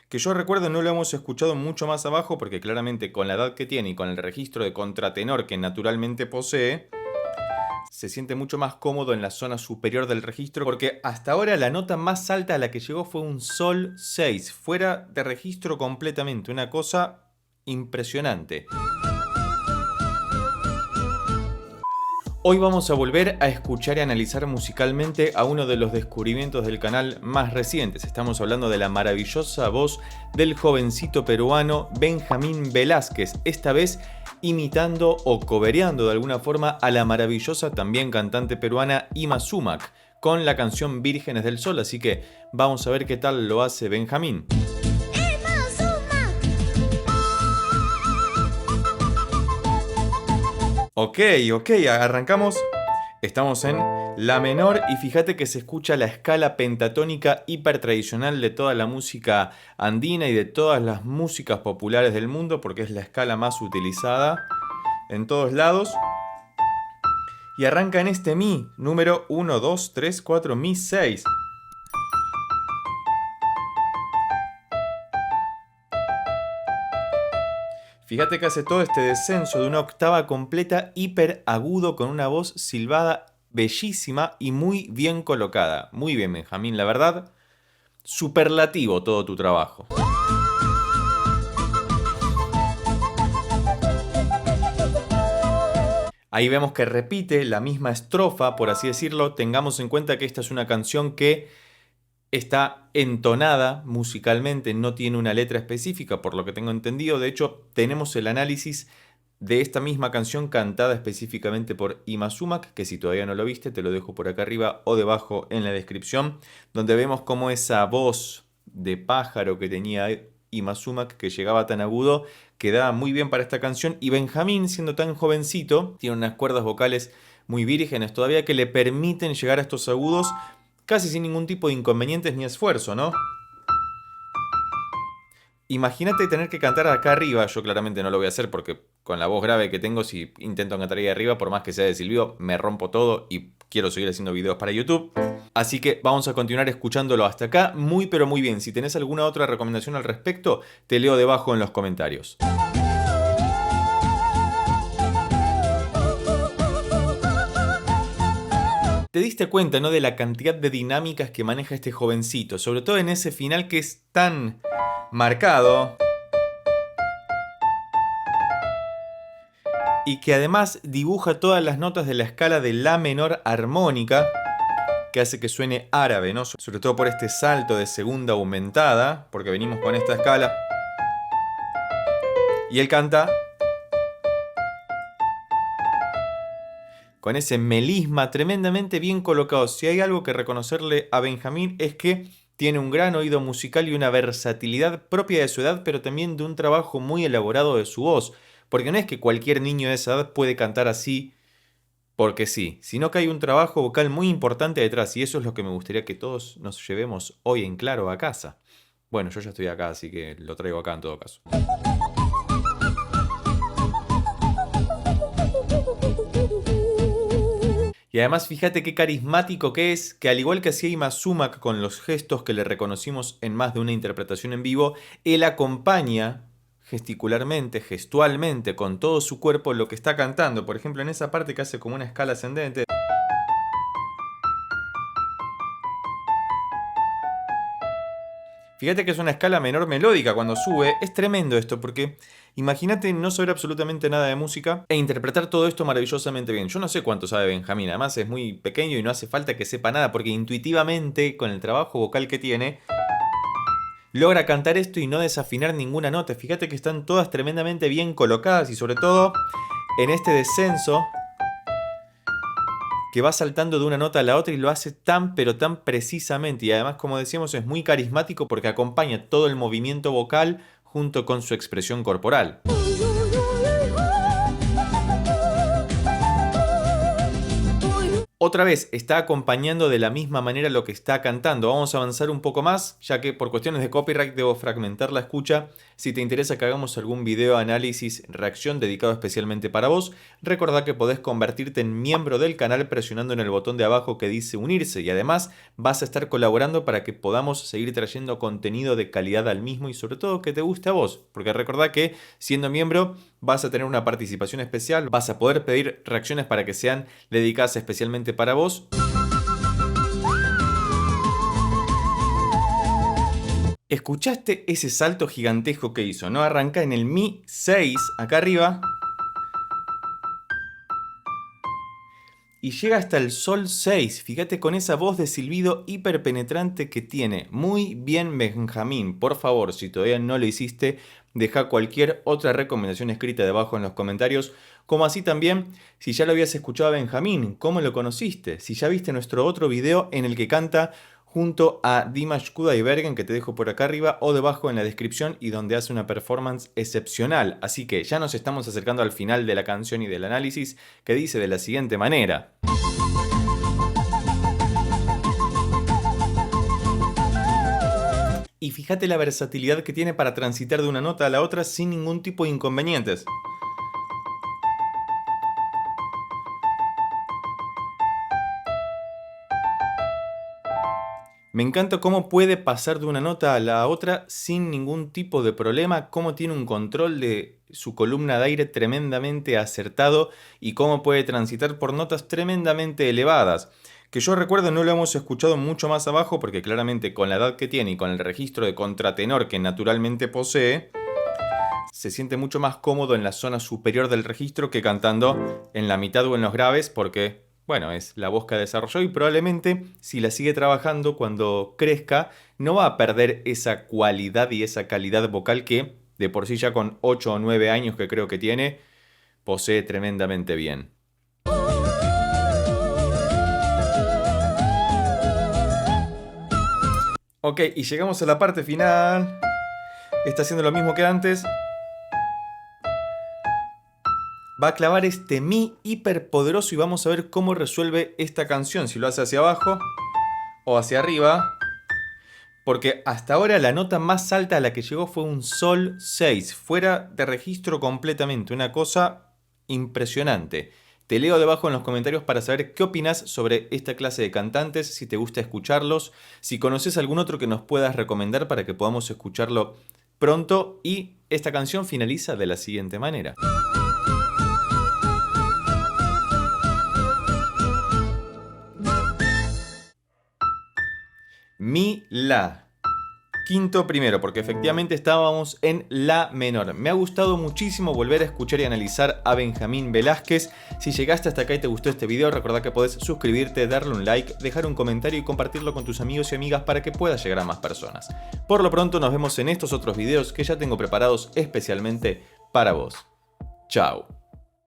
Que yo recuerdo no lo hemos escuchado mucho más abajo porque claramente con la edad que tiene y con el registro de contratenor que naturalmente posee, se siente mucho más cómodo en la zona superior del registro porque hasta ahora la nota más alta a la que llegó fue un sol 6, fuera de registro completamente, una cosa impresionante. Hoy vamos a volver a escuchar y analizar musicalmente a uno de los descubrimientos del canal más recientes. Estamos hablando de la maravillosa voz del jovencito peruano Benjamín Velázquez, esta vez imitando o cobereando de alguna forma a la maravillosa también cantante peruana Ima Sumac con la canción Vírgenes del Sol, así que vamos a ver qué tal lo hace Benjamín. Ok, arrancamos. Estamos en la menor y fíjate que se escucha la escala pentatónica hiper tradicional de toda la música andina y de todas las músicas populares del mundo porque es la escala más utilizada en todos lados. Y arranca en este mi, número 1, 2, 3, 4, mi 6. Fíjate que hace todo este descenso de una octava completa hiper agudo con una voz silbada bellísima y muy bien colocada. Muy bien, Benjamín, la verdad, superlativo todo tu trabajo. Ahí vemos que repite la misma estrofa, por así decirlo. Tengamos en cuenta que esta es una canción que está entonada musicalmente, no tiene una letra específica, por lo que tengo entendido. De hecho, tenemos el análisis de esta misma canción cantada específicamente por Ima Sumac, que si todavía no lo viste, te lo dejo por acá arriba o debajo en la descripción, donde vemos cómo esa voz de pájaro que tenía Ima Sumac, que llegaba tan agudo, quedaba muy bien para esta canción. Y Benjamín, siendo tan jovencito, tiene unas cuerdas vocales muy vírgenes todavía que le permiten llegar a estos agudos casi sin ningún tipo de inconvenientes ni esfuerzo, ¿no? Imagínate tener que cantar acá arriba. Yo claramente no lo voy a hacer porque con la voz grave que tengo, si intento cantar ahí arriba, por más que sea de silbido, me rompo todo y quiero seguir haciendo videos para YouTube. Así que vamos a continuar escuchándolo hasta acá muy pero muy bien. Si tenés alguna otra recomendación al respecto, te leo debajo en los comentarios. Te diste cuenta, ¿no?, de la cantidad de dinámicas que maneja este jovencito, sobre todo en ese final que es tan marcado y que además dibuja todas las notas de la escala de la menor armónica, que hace que suene árabe, ¿no? Sobre todo por este salto de segunda aumentada, porque venimos con esta escala. Y él canta con ese melisma tremendamente bien colocado. Si hay algo que reconocerle a Benjamín es que tiene un gran oído musical y una versatilidad propia de su edad, pero también de un trabajo muy elaborado de su voz. Porque no es que cualquier niño de esa edad puede cantar así porque sí, sino que hay un trabajo vocal muy importante detrás y eso es lo que me gustaría que todos nos llevemos hoy en claro a casa. Bueno, yo ya estoy acá, así que lo traigo acá en todo caso. Y además fíjate qué carismático que es, que al igual que hacía Ima Sumac con los gestos que le reconocimos en más de una interpretación en vivo, él acompaña gesticularmente, gestualmente, con todo su cuerpo lo que está cantando. Por ejemplo, en esa parte que hace como una escala ascendente. Fíjate que es una escala menor melódica cuando sube. Es tremendo esto porque imagínate no saber absolutamente nada de música e interpretar todo esto maravillosamente bien. Yo no sé cuánto sabe Benjamín, además es muy pequeño y no hace falta que sepa nada porque intuitivamente, con el trabajo vocal que tiene, logra cantar esto y no desafinar ninguna nota. Fíjate que están todas tremendamente bien colocadas y sobre todo en este descenso que va saltando de una nota a la otra y lo hace tan pero tan precisamente y además, como decíamos, es muy carismático porque acompaña todo el movimiento vocal junto con su expresión corporal. Otra vez, está acompañando de la misma manera lo que está cantando. Vamos a avanzar un poco más, ya que por cuestiones de copyright debo fragmentar la escucha. Si te interesa que hagamos algún video análisis, reacción dedicado especialmente para vos, recordá que podés convertirte en miembro del canal presionando en el botón de abajo que dice unirse, y además vas a estar colaborando para que podamos seguir trayendo contenido de calidad al mismo y sobre todo que te guste a vos, porque recordá que siendo miembro vas a tener una participación especial, vas a poder pedir reacciones para que sean dedicadas especialmente para vos. ¿Escuchaste ese salto gigantesco que hizo? ¿No? Arranca en el Mi 6, acá arriba, y llega hasta el Sol 6. Fíjate con esa voz de silbido hiperpenetrante que tiene. Muy bien, Benjamín. Por favor, si todavía no lo hiciste, deja cualquier otra recomendación escrita debajo en los comentarios. Como así también, si ya lo habías escuchado a Benjamín, ¿cómo lo conociste? Si ya viste nuestro otro video en el que canta junto a Dimash Kudaibergen, que te dejo por acá arriba o debajo en la descripción, y donde hace una performance excepcional. Así que ya nos estamos acercando al final de la canción y del análisis, que dice de la siguiente manera. Y fíjate la versatilidad que tiene para transitar de una nota a la otra sin ningún tipo de inconvenientes. Me encanta cómo puede pasar de una nota a la otra sin ningún tipo de problema, cómo tiene un control de su columna de aire tremendamente acertado y cómo puede transitar por notas tremendamente elevadas. Que yo recuerdo no lo hemos escuchado mucho más abajo porque claramente con la edad que tiene y con el registro de contratenor que naturalmente posee, se siente mucho más cómodo en la zona superior del registro que cantando en la mitad o en los graves porque, bueno, es la voz que desarrolló y probablemente si la sigue trabajando cuando crezca no va a perder esa cualidad y esa calidad vocal que de por sí ya con 8 o 9 años que creo que tiene, posee tremendamente bien. Ok, y llegamos a la parte final. Está haciendo lo mismo que antes. Va a clavar este Mi hiperpoderoso y vamos a ver cómo resuelve esta canción. Si lo hace hacia abajo o hacia arriba. Porque hasta ahora la nota más alta a la que llegó fue un Sol 6. Fuera de registro completamente. Una cosa impresionante. Te leo debajo en los comentarios para saber qué opinas sobre esta clase de cantantes. Si te gusta escucharlos. Si conoces algún otro que nos puedas recomendar para que podamos escucharlo pronto. Y esta canción finaliza de la siguiente manera. Mi, La. Quinto primero, porque efectivamente estábamos en La menor. Me ha gustado muchísimo volver a escuchar y analizar a Benjamín Velázquez. Si llegaste hasta acá y te gustó este video, recordá que podés suscribirte, darle un like, dejar un comentario y compartirlo con tus amigos y amigas para que pueda llegar a más personas. Por lo pronto nos vemos en estos otros videos que ya tengo preparados especialmente para vos. Chao.